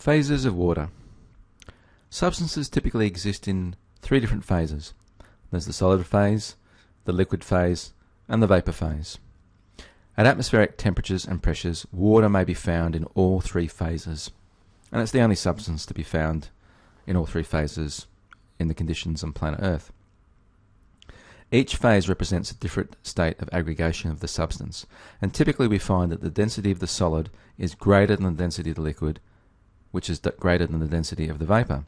Phases of water. Substances typically exist in three different phases. There's the solid phase, the liquid phase, and the vapor phase. At atmospheric temperatures and pressures, water may be found in all three phases, and it's the only substance to be found in all three phases in the conditions on planet Earth. Each phase represents a different state of aggregation of the substance, and typically we find that the density of the solid is greater than the density of the liquid, which is greater than the density of the vapor.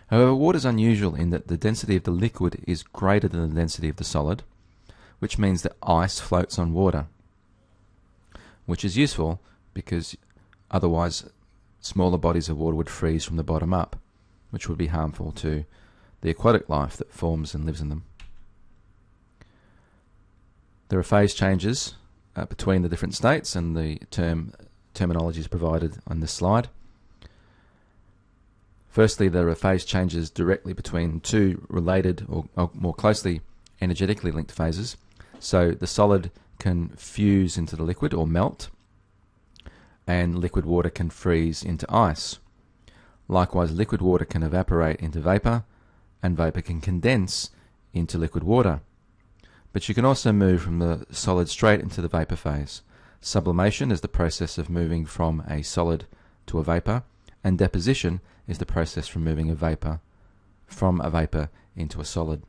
However, water is unusual in that the density of the liquid is greater than the density of the solid, which means that ice floats on water, which is useful because otherwise smaller bodies of water would freeze from the bottom up, which would be harmful to the aquatic life that forms and lives in them. There are phase changes between the different states, and the terminology is provided on this slide. Firstly, there are phase changes directly between two related or more closely energetically linked phases. So the solid can fuse into the liquid or melt, and liquid water can freeze into ice. Likewise, liquid water can evaporate into vapor, and vapor can condense into liquid water. But you can also move from the solid straight into the vapor phase. Sublimation is the process of moving from a solid to a vapor, and deposition is the process from moving a vapor from a vapor into a solid.